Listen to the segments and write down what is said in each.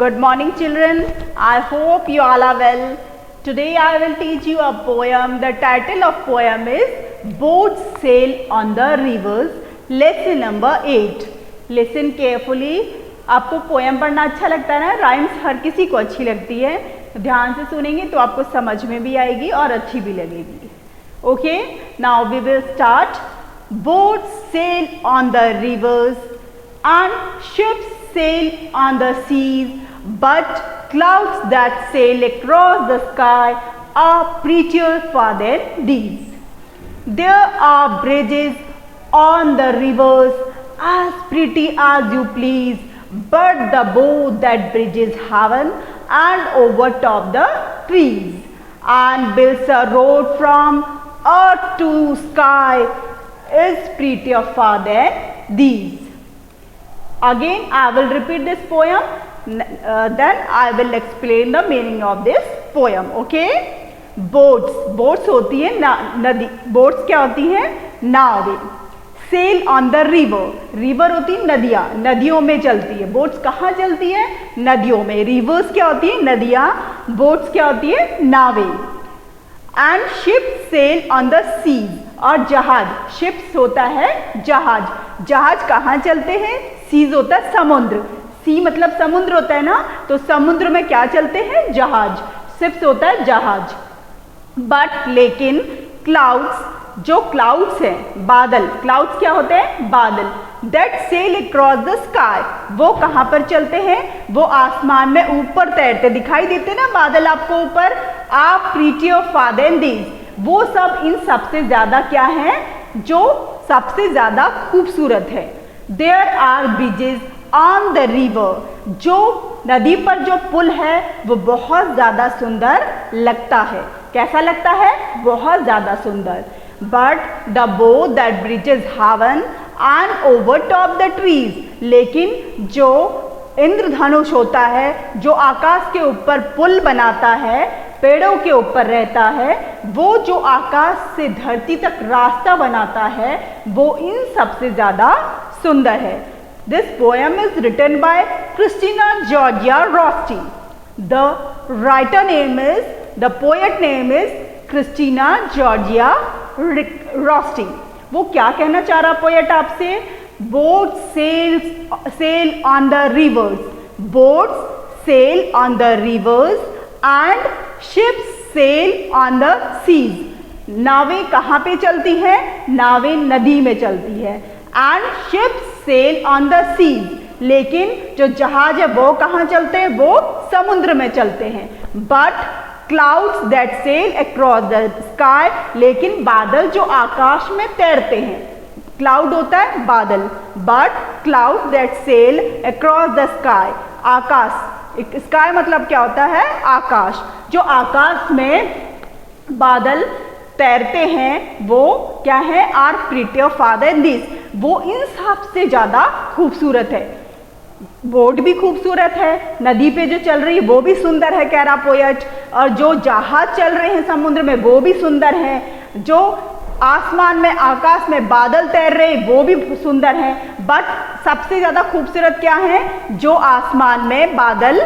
Good morning children. I hope you all are well. Today I will teach you a poem. The title of poem is Boats Sail on the Rivers. Lesson number 8. Listen carefully. आपको poem पढ़ना अच्छा लगता है ना? Rhymes हर किसी को अच्छी लगती है. ध्यान से सुनेंगे तो आपको समझ में भी आएगी और अच्छी भी लगेगी. Okay, now we will start. Boats sail on the rivers and ships sail on the seas, but clouds that sail across the sky are prettier far than these. There are bridges on the rivers as pretty as you please, but the boat that bridges heaven and overtop the trees and builds a road from earth to sky is prettier far than these. Again I will repeat this poem, then I will explain the meaning of this poem. Okay, boats होती है नदी. boats क्या होती हैं? नावें. sail on the river होती है नदियाँ, नदियों में चलती है. boats कहाँ चलती है? नदियों में. rivers क्या होती है? नदियाँ. boats क्या होती है? नावें. and ships sail on the sea, और जहाज. ships होता है जहाज. जहाज कहाँ चलते हैं? सीज होता है समुद्र. सी मतलब समुद्र होता है ना, तो समुद्र में क्या चलते हैं? जहाज. शिप्स होता है जहाज. बट लेकिन क्लाउड्स, जो क्लाउड्स हैं बादल. क्लाउड्स क्या होते हैं? बादल. That sail across the sky, वो कहाँ पर चलते हैं? वो आसमान में ऊपर तैरते. दिखाई देते ना बादल आपको ऊपर? आप प्रीटियर फार देन दीज, वो सब इन सबसे ज्यादा क्या है? जो सबसे ज्यादा खूबसूरत है. There are bridges on the river, जो नदी पर जो पुल है वो बहुत ज्यादा सुंदर लगता है. कैसा लगता है? बहुत ज्यादा सुंदर. But the boat that bridges heaven and over top the trees, लेकिन जो इंद्रधनुष होता है, जो आकाश के ऊपर पुल बनाता है, पेड़ों के ऊपर रहता है, वो जो आकाश से धरती तक रास्ता बनाता है, वो इन सबसे ज्यादा सुंदर है. This poem is written by Christina Georgia Rossetti. The poet name is Christina Georgia Rossetti. वो क्या कहना चाह रहा पोएट आपसे? Boats sail on the rivers. Boats sail on the rivers and ships sail on the seas. नावें कहाँ पे चलती हैं? नावें नदी में चलती है. And ships sail on the seas, लेकिन जो जहाज है वो कहाँ चलते हैं? वो समुद्र में चलते हैं. But clouds that sail across the sky, लेकिन बादल जो आकाश में तैरते हैं. क्लाउड होता है बादल. But cloud that sail across the sky, आकाश. स्काई मतलब क्या होता है? आकाश. जो आकाश में बादल तैरते हैं वो क्या है? Are prettier far than this, वो इन सबसे ज्यादा खूबसूरत है. बोट भी खूबसूरत है, नदी पे जो चल रही है वो भी सुंदर है कह रहा पोएट, और जो जहाज चल रहे हैं समुद्र में वो भी सुंदर है. जो आसमान में आकाश में बादल तैर रहे वो भी सुंदर है. बट सबसे ज्यादा खूबसूरत क्या है? जो आसमान में बादल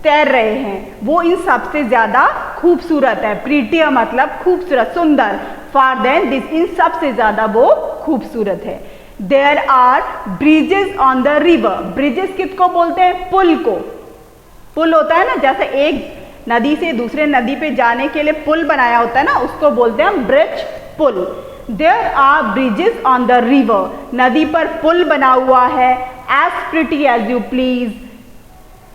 तैर रहे हैं वो इन सबसे ज्यादा खूबसूरत है. प्रीटियर मतलब खूबसूरत, सुंदर. फार देन दिस, इन सबसे ज्यादा वो खूबसूरत है. There are bridges on the river. Bridges किसको बोलते हैं? पुल को. पुल होता है ना, जैसे एक नदी से दूसरे नदी पे जाने के लिए पुल बनाया होता है ना, उसको बोलते हैं ब्रिज, पुल. There are bridges on the river, नदी पर पुल बना हुआ है. As pretty as you please,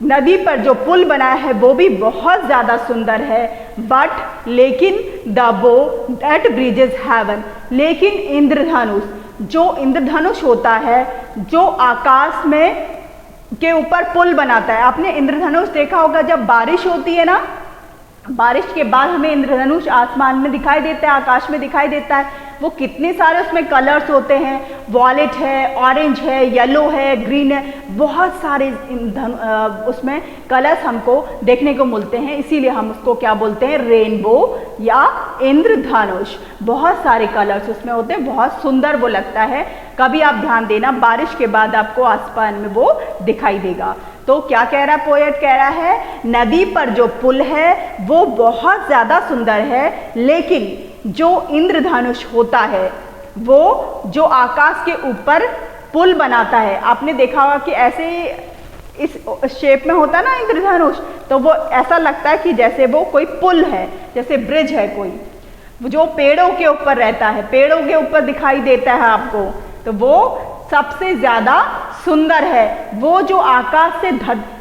नदी पर जो पुल बना है वो भी बहुत ज्यादा सुंदर है. बट लेकिन द बो दैट ब्रिजेस हेवन, लेकिन इंद्रधनुष, जो इंद्रधनुष होता है, जो आकाश में के ऊपर पुल बनाता है. आपने इंद्रधनुष देखा होगा जब बारिश होती है ना, बारिश के बाद हमें इंद्रधनुष आसमान में दिखाई देता है, आकाश में दिखाई देता है. वो कितने सारे उसमें कलर्स होते हैं. वॉयलेट है, ऑरेंज है, येलो है, ग्रीन है, बहुत सारे उसमें कलर्स हमको देखने को मिलते हैं. इसीलिए हम उसको क्या बोलते हैं? रेनबो या इंद्रधनुष. बहुत सारे कलर्स उसमें होते हैं, बहुत सुंदर वो लगता है. कभी आप ध्यान देना, बारिश के बाद आपको आसमान में वो दिखाई देगा. तो क्या कह रहा पोएट, कह रहा है नदी पर जो पुल है वो बहुत ज़्यादा सुंदर है, लेकिन जो इंद्रधनुष होता है वो जो आकाश के ऊपर पुल बनाता है, आपने देखा होगा कि ऐसे इस शेप में होता है ना इंद्रधनुष, तो वो ऐसा लगता है कि जैसे वो कोई पुल है, जैसे ब्रिज है कोई, जो पेड़ों के ऊपर रहता है, पेड़ों के ऊपर दिखाई देता है आपको, तो वो सबसे ज़्यादा सुंदर है। वो जो आकाश से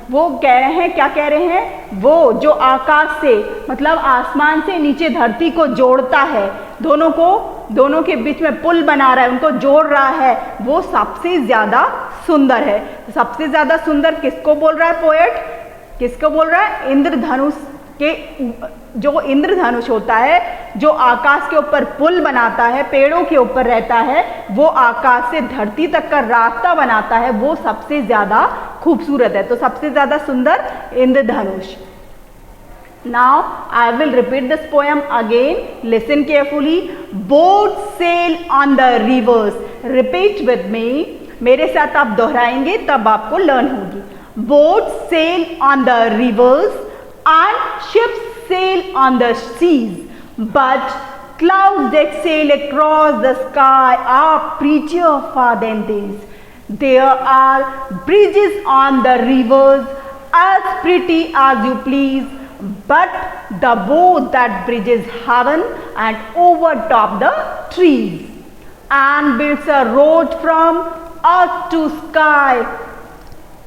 वो कह रहे हैं, क्या कह रहे हैं, वो जो आकाश से मतलब आसमान से नीचे धरती को जोड़ता है, दोनों के बीच में पुल बना रहा है, उनको जोड़ रहा है, वो सबसे ज़्यादा सुंदर है। सबसे ज़्यादा सुंदर किसको बोल रहा है पोएट, किसको बोल रहा है, इंद्रधनुष के, जो इंद्रधनुष होता है, जो आकाश के ऊपर पुल बनाता है, पेड़ों के ऊपर रहता है, वो आकाश से धरती तक का रास्ता बनाता है, वो सबसे ज़्यादा खूबसूरत है। तो सबसे ज़्यादा सुंदर इंद्रधनुष। Now I will repeat this poem again. Listen carefully. Boats sail on the rivers. Repeat with me. मेरे साथ आप दोहराएंगे तब आपको लर्न होगी। Boats sail on the rivers and ships sail on the seas, but clouds that sail across the sky are prettier far than these. There are bridges on the rivers as pretty as you please, but the boat that bridges heaven and overtop the trees and builds a road from earth to sky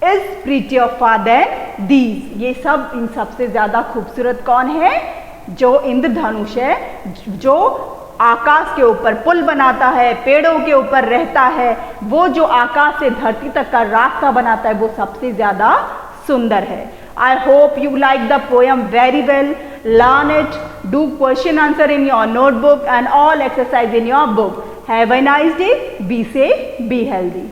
is prettier far than these. ये सब, इन सबसे ज़्यादा खूबसूरत कौन है, जो इंद्रधनुष है, जो आकाश के ऊपर पुल बनाता है, पेड़ों के ऊपर रहता है, वो जो आकाश से धरती तक का रास्ता बनाता है, वो सबसे ज़्यादा सुंदर है। I hope you like the poem very well. Learn it. Do question answer in your notebook and all exercise in your book. Have a nice day. Be safe. Be healthy.